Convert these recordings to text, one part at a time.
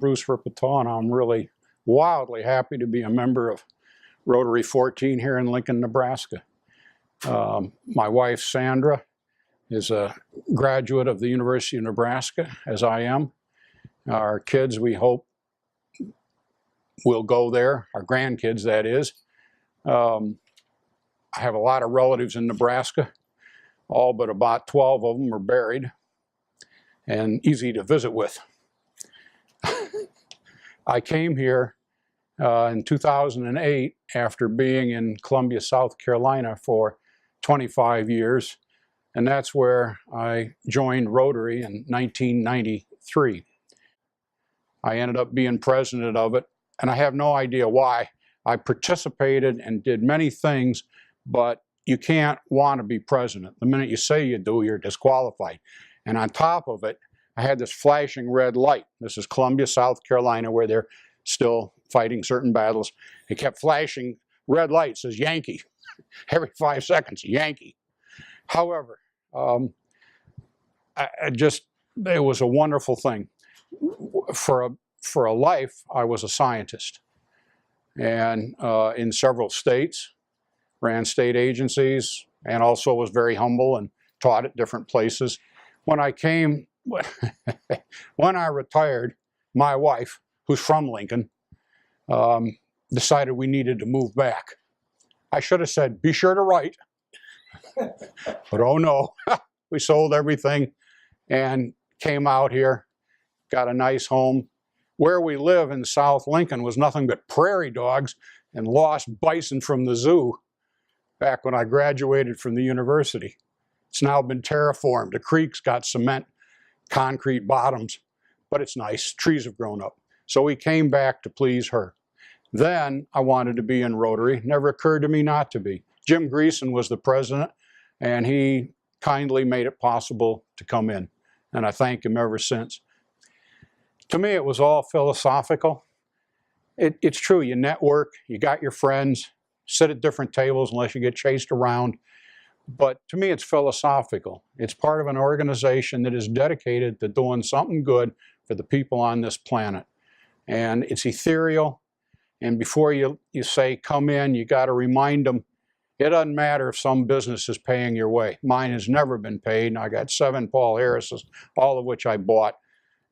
Bruce Rippeteau, and I'm really wildly happy to be a member of Rotary 14 here in Lincoln, Nebraska. My wife, Sandra, is a graduate of the University of Nebraska, as I am. Our kids, we hope, will go there, our grandkids, that is. I have a lot of relatives in Nebraska. All but about 12 of them are buried and easy to visit with. I came here in 2008 after being in Columbia, South Carolina for 25 years, and that's where I joined Rotary in 1993. I ended up being president of it, and I have no idea why. I participated and did many things, but you can't want to be president. The minute you say you do, you're disqualified. And on top of it, I had this flashing red light. This is Columbia, South Carolina, where they're still fighting certain battles. It kept flashing red light, says Yankee. Every 5 seconds, Yankee. However, it was a wonderful thing. For a life, I was a scientist. And in several states, ran state agencies, and also was very humble and taught at different places. When I retired, my wife, who's from Lincoln, decided we needed to move back. I should have said, be sure to write. But oh no, we sold everything and came out here, got a nice home. Where we live in South Lincoln was nothing but prairie dogs and lost bison from the zoo back when I graduated from the university. It's now been terraformed. The creek's got cement, concrete bottoms, but it's nice. Trees have grown up. So we came back to please her. Then I wanted to be in Rotary. Never occurred to me not to be. Jim Greason was the president, and he kindly made it possible to come in, and I thank him ever since. To me, it was all philosophical. It's true, you network, you got your friends, sit at different tables unless you get chased around. But to me, it's philosophical. It's part of an organization that is dedicated to doing something good for the people on this planet. And it's ethereal. And before you say, come in, you got to remind them, it doesn't matter if some business is paying your way. Mine has never been paid. And I got 7 Paul Harris's, all of which I bought,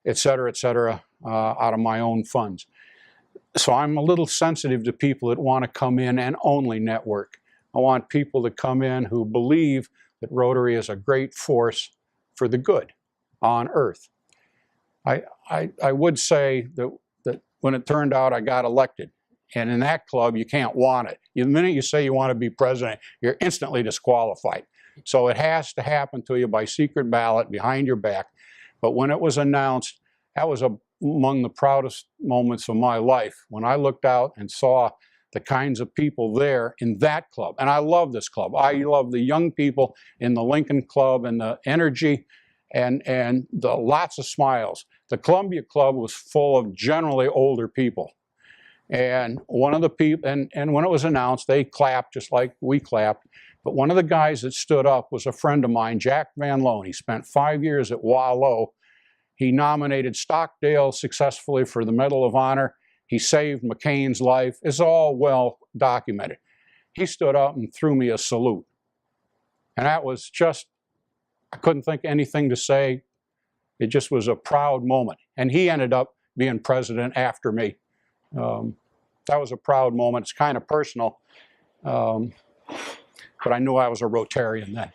et cetera, out of my own funds. So I'm a little sensitive to people that want to come in and only network. I want people to come in who believe that Rotary is a great force for the good on earth. I would say that when it turned out I got elected, and in that club you can't want it. The minute you say you want to be president, you're instantly disqualified. So it has to happen to you by secret ballot behind your back. But when it was announced, that was among the proudest moments of my life, when I looked out and saw the kinds of people there in that club. And I love this club. I love the young people in the Lincoln Club and the energy and the lots of smiles. The Columbia Club was full of generally older people. And one of the people, and when it was announced, they clapped just like we clapped. But one of the guys that stood up was a friend of mine, Jack Van Loan. He spent 5 years at Wallow. He nominated Stockdale successfully for the Medal of Honor. He saved McCain's life. It's all well documented. He stood up and threw me a salute. And that was just, I couldn't think anything to say. It just was a proud moment. And he ended up being president after me. That was a proud moment. It's kind of personal. But I knew I was a Rotarian then.